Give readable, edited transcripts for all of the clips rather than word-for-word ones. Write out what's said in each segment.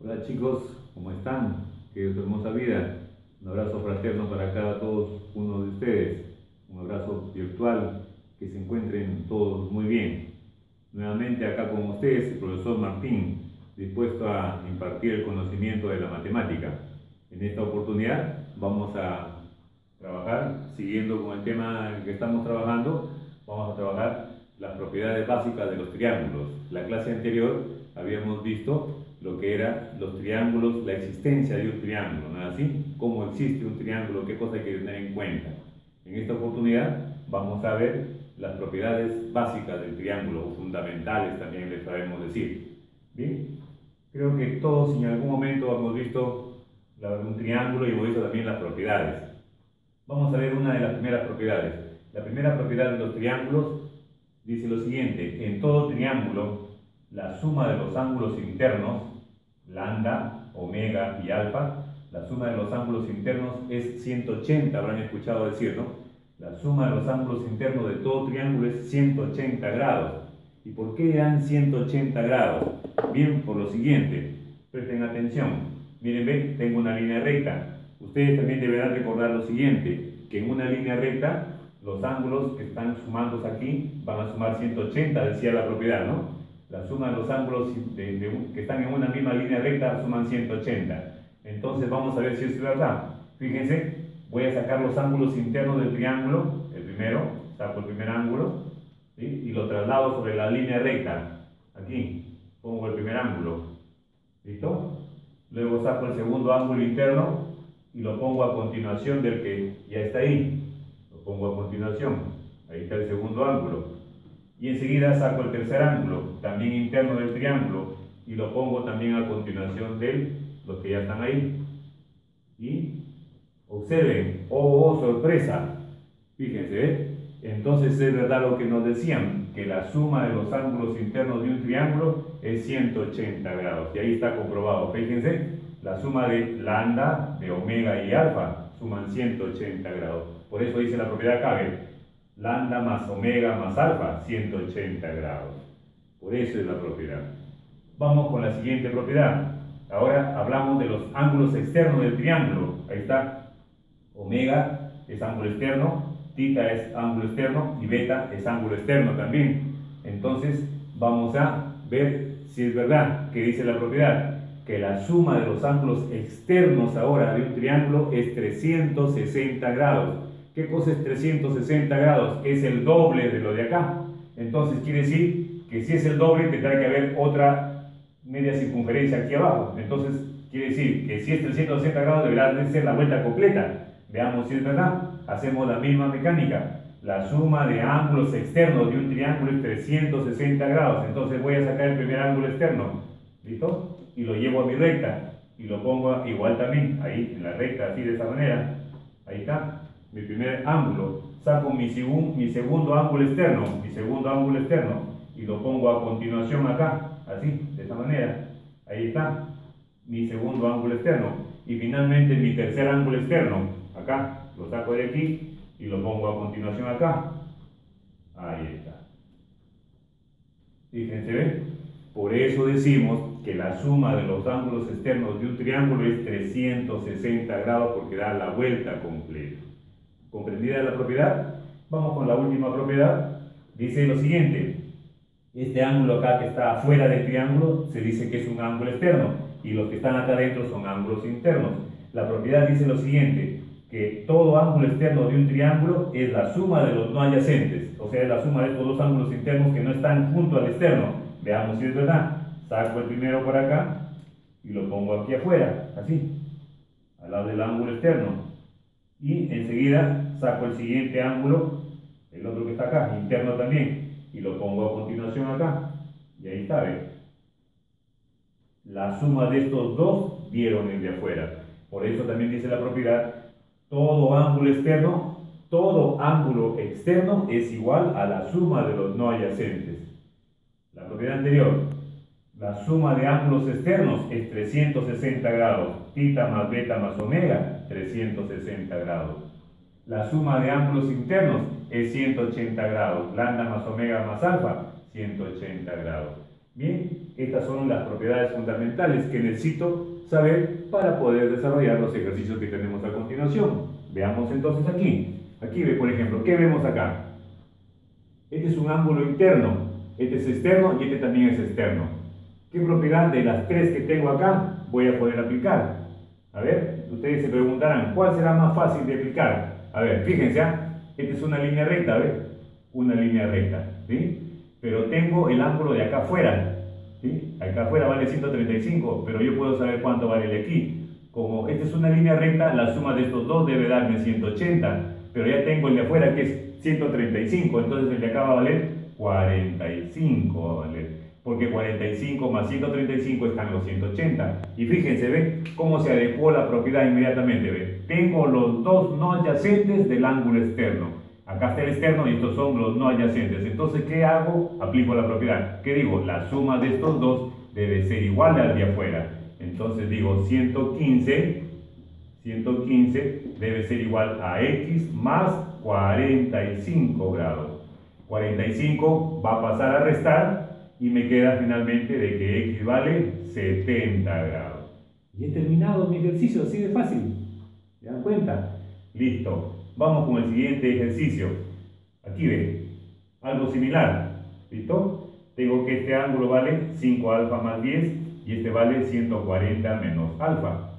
Hola chicos, ¿cómo están? Que es su hermosa vida. Un abrazo fraterno para cada todos uno de ustedes. Un abrazo virtual, que se encuentren todos muy bien. Nuevamente acá con ustedes el profesor Martín, dispuesto a impartir el conocimiento de la matemática. En esta oportunidad vamos a trabajar, siguiendo con el tema en que estamos trabajando, vamos a trabajar las propiedades básicas de los triángulos. La clase anterior habíamos visto lo que eran los triángulos, la existencia de un triángulo, ¿no es así? ¿Cómo existe un triángulo? ¿Qué cosa hay que tener en cuenta? En esta oportunidad vamos a ver las propiedades básicas del triángulo, o fundamentales también les sabemos decir. Bien, creo que todos en algún momento hemos visto un triángulo y hemos visto también las propiedades. Vamos a ver una de las primeras propiedades. La primera propiedad de los triángulos dice lo siguiente: en todo triángulo, la suma de los ángulos internos, lambda, omega y alfa, la suma de los ángulos internos es 180, habrán escuchado decir, ¿no? La suma de los ángulos internos de todo triángulo es 180 grados. ¿Y por qué dan 180 grados? Bien, por lo siguiente, presten atención. Miren, ven, tengo una línea recta. Ustedes también deberán recordar lo siguiente, que en una línea recta, los ángulos que están sumándose aquí van a sumar 180, decía la propiedad, ¿no? La suma de los ángulos que están en una misma línea recta suman 180. Entonces vamos a ver si es verdad. Fíjense, voy a sacar los ángulos internos del triángulo, el primero, saco el primer ángulo, ¿sí? Y lo traslado sobre la línea recta. Aquí pongo el primer ángulo, ¿listo? Luego saco el segundo ángulo interno y lo pongo a continuación del que ya está ahí. Lo pongo a continuación, ahí está el segundo ángulo. Y enseguida saco el tercer ángulo, también interno del triángulo, y lo pongo también a continuación de los que ya están ahí. Y observen, oh sorpresa, fíjense, ¿eh? Entonces es verdad lo que nos decían, que la suma de los ángulos internos de un triángulo es 180 grados, y ahí está comprobado. Fíjense, la suma de lambda, de omega y alfa suman 180 grados. Por eso dice la propiedad acá, lambda más omega más alfa, 180 grados. Por eso es la propiedad. Vamos con la siguiente propiedad. Ahora hablamos de los ángulos externos del triángulo. Ahí está. Omega es ángulo externo, tita es ángulo externo y beta es ángulo externo también. Entonces vamos a ver si es verdad que dice la propiedad, que la suma de los ángulos externos ahora de un triángulo es 360 grados. ¿Qué cosa es 360 grados? Es el doble de lo de acá. Entonces quiere decir que si es el doble tendrá que haber otra media circunferencia aquí abajo. Entonces quiere decir que si es 360 grados deberá ser la vuelta completa. Veamos si es verdad. Hacemos la misma mecánica. La suma de ángulos externos de un triángulo es 360 grados. Entonces voy a sacar el primer ángulo externo. ¿Listo? Y lo llevo a mi recta. Y lo pongo igual también, ahí en la recta, así de esa manera. Ahí está. Mi primer ángulo, saco mi segundo ángulo externo, y lo pongo a continuación acá, así, de esta manera. Ahí está, mi segundo ángulo externo. Y finalmente mi tercer ángulo externo, acá, lo saco de aquí y lo pongo a continuación acá. Ahí está. Fíjense, ¿ven? Por eso decimos que la suma de los ángulos externos de un triángulo es 360 grados, porque da la vuelta completa. ¿Comprendida la propiedad? Vamos con la última propiedad. Dice lo siguiente: este ángulo acá que está afuera del triángulo se dice que es un ángulo externo, y los que están acá adentro son ángulos internos. La propiedad dice lo siguiente: que todo ángulo externo de un triángulo es la suma de los no adyacentes, o sea, es la suma de estos dos ángulos internos que no están junto al externo. Veamos si es verdad. Saco el primero por acá y lo pongo aquí afuera, así, al lado del ángulo externo. Y enseguida saco el siguiente ángulo, el otro que está acá, interno también, y lo pongo a continuación acá. Y ahí está, ¿ven? La suma de estos dos dieron el de afuera. Por eso también dice la propiedad: todo ángulo externo es igual a la suma de los no adyacentes. La propiedad anterior: la suma de ángulos externos es 360 grados, tita más beta más omega, 360 grados. La suma de ángulos internos es 180 grados, lambda más omega más alfa, 180 grados. Bien, estas son las propiedades fundamentales que necesito saber para poder desarrollar los ejercicios que tenemos a continuación. Veamos entonces aquí. Aquí ve, por ejemplo, ¿qué vemos acá? Este es un ángulo interno, este es externo y este también es externo. ¿Qué propiedad de las tres que tengo acá voy a poder aplicar? A ver, ustedes se preguntarán, ¿cuál será más fácil de aplicar? A ver, fíjense, esta es una línea recta, ¿ves? Una línea recta, ¿sí? Pero tengo el ángulo de acá afuera, ¿sí? Acá afuera vale 135, pero yo puedo saber cuánto vale el de aquí. Como esta es una línea recta, la suma de estos dos debe darme 180, pero ya tengo el de afuera que es 135, entonces el de acá va a valer 45, va a valer. Porque 45 más 135 están los 180. Y fíjense, ¿ven? Cómo se adecuó la propiedad inmediatamente, ¿ven? Tengo los dos no adyacentes del ángulo externo. Acá está el externo y estos son los no adyacentes. Entonces, ¿qué hago? Aplico la propiedad. ¿Qué digo? La suma de estos dos debe ser igual al de afuera. Entonces digo 115 debe ser igual a x más 45 grados. 45 va a pasar a restar y me queda finalmente de que x vale 70 grados. Y he terminado mi ejercicio, así de fácil. ¿Se dan cuenta? Listo. Vamos con el siguiente ejercicio. Aquí ven, algo similar. ¿Listo? Tengo que este ángulo vale 5 alfa más 10 y este vale 140 menos alfa.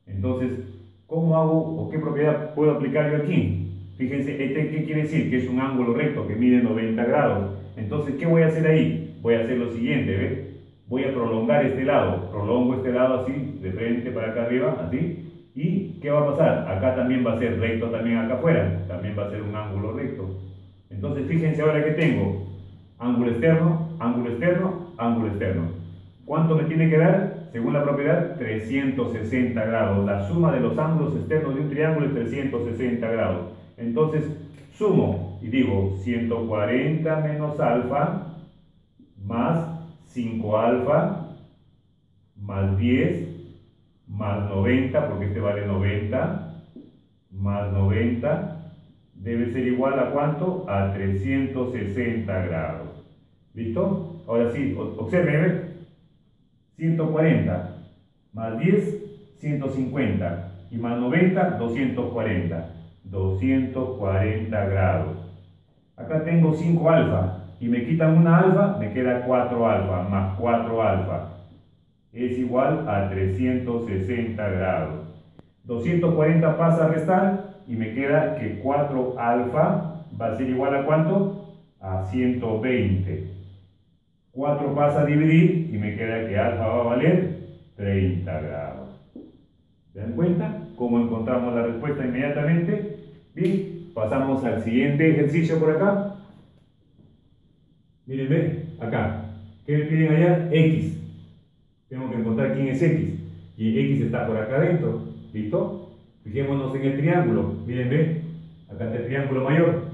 Entonces, ¿cómo hago o qué propiedad puedo aplicar yo aquí? Fíjense, ¿qué quiere decir? Que es un ángulo recto que mide 90 grados. Entonces, ¿qué voy a hacer ahí? Voy a hacer lo siguiente, ¿ves? Voy a prolongar este lado. Prolongo este lado así, de frente para acá arriba, así. ¿Y qué va a pasar? Acá también va a ser recto, también acá afuera. También va a ser un ángulo recto. Entonces, fíjense ahora que tengo ángulo externo, ángulo externo, ángulo externo. ¿Cuánto me tiene que dar? Según la propiedad, 360 grados. La suma de los ángulos externos de un triángulo es 360 grados. Entonces, sumo y digo 140 menos alfa más 5 alfa más 10 más 90, porque este vale 90, más 90 debe ser igual a ¿cuánto? A 360 grados. ¿Listo? Ahora sí, observen, 140 más 10, 150 y más 90, 240. 240 grados. Acá tengo 5 alfa y me quitan una alfa, me queda 4 alfa más 4 alfa es igual a 360 grados. 240 pasa a restar y me queda que 4 alfa va a ser igual a ¿cuánto? A 120. 4 pasa a dividir y me queda que alfa va a valer 30 grados. ¿Se dan cuenta cómo encontramos la respuesta inmediatamente? Bien, pasamos al siguiente ejercicio por acá. Miren, ven, acá. ¿Qué me piden allá? X. Tengo que encontrar quién es X. Y X está por acá adentro. ¿Listo? Fijémonos en el triángulo. Miren, ven. Acá está el triángulo mayor.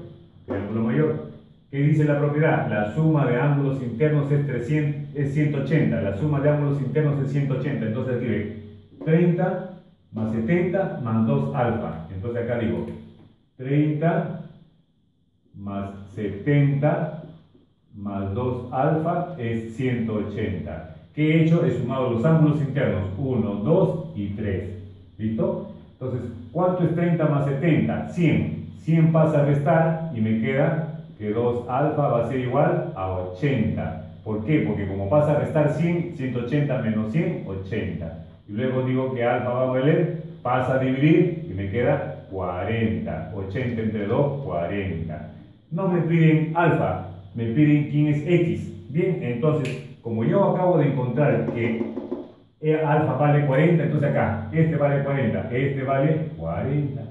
Triángulo mayor. ¿Qué dice la propiedad? La suma de ángulos internos es 180. La suma de ángulos internos es 180. Entonces aquí ven. 30 más 70 más 2 alfa. Entonces acá digo 30 más 70 más 2 alfa es 180. ¿Qué he hecho? He sumado los ángulos internos 1, 2 y 3. ¿Listo? Entonces, ¿cuánto es 30 más 70? 100. 100 pasa a restar y me queda que 2 alfa va a ser igual a 80. ¿Por qué? Porque como pasa a restar 100, 180 menos 100, 80. Y luego digo que alfa va a valer, pasa a dividir y me queda 40. 80 entre 2, 40. No me piden alfa, me piden quién es X. Bien, entonces, como yo acabo de encontrar que alfa vale 40, entonces acá, este vale 40, este vale 40.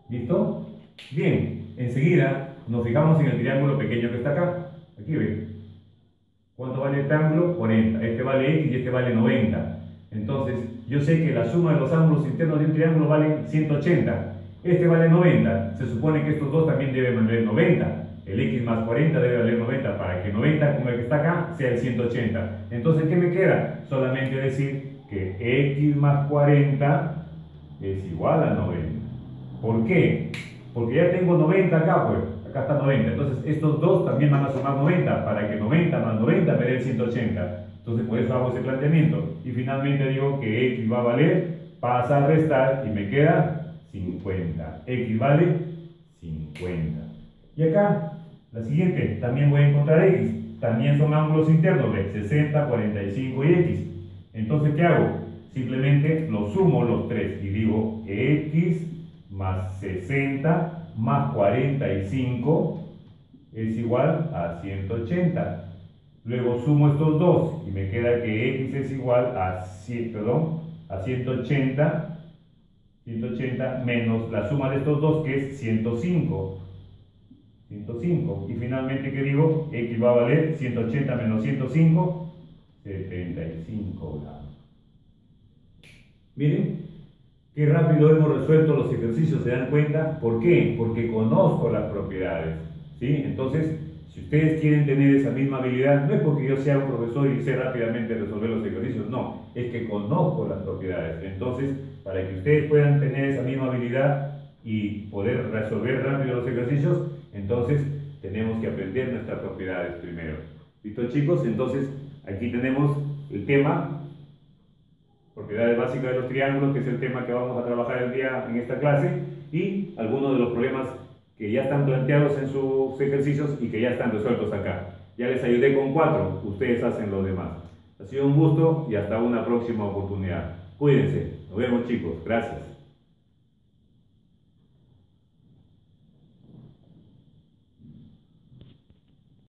¿Listo? Bien, enseguida nos fijamos en el triángulo pequeño que está acá. Aquí ven. ¿Cuánto vale este ángulo? 40. Este vale X y este vale 90. Entonces, yo sé que la suma de los ángulos internos de un triángulo vale 180. Este vale 90. Se supone que estos dos también deben valer 90. El X más 40 debe valer 90 para que 90 como el que está acá sea el 180. Entonces, ¿qué me queda? Solamente decir que X más 40 es igual a 90. ¿Por qué? Porque ya tengo 90 acá, pues. acá está 90, entonces estos dos también van a sumar 90, para que 90 más 90 me dé 180. Entonces por eso hago ese planteamiento. Y finalmente digo que X va a valer, pasa a restar y me queda 50. X vale 50. Y acá, la siguiente, también voy a encontrar X. También son ángulos internos de 60, 45 y X. Entonces, ¿qué hago? Simplemente los sumo los tres y digo X más 60 más 45 es igual a 180. Luego sumo estos dos y me queda que X es igual a 180 menos la suma de estos dos, que es 105. Y finalmente, ¿qué digo? X va a valer 180 menos 105, 75 gramos. Miren, qué rápido hemos resuelto los ejercicios, ¿se dan cuenta? ¿Por qué? Porque conozco las propiedades, ¿sí? Entonces, si ustedes quieren tener esa misma habilidad, no es porque yo sea un profesor y sé rápidamente resolver los ejercicios, no, es que conozco las propiedades. Entonces, para que ustedes puedan tener esa misma habilidad y poder resolver rápido los ejercicios, entonces tenemos que aprender nuestras propiedades primero. ¿Listo, chicos? Entonces, aquí tenemos el tema, propiedades básicas de los triángulos, que es el tema que vamos a trabajar en esta clase, y algunos de los problemas que ya están planteados en sus ejercicios y que ya están resueltos acá. Ya les ayudé con 4, ustedes hacen los demás. Ha sido un gusto y hasta una próxima oportunidad. Cuídense, nos vemos, chicos, gracias.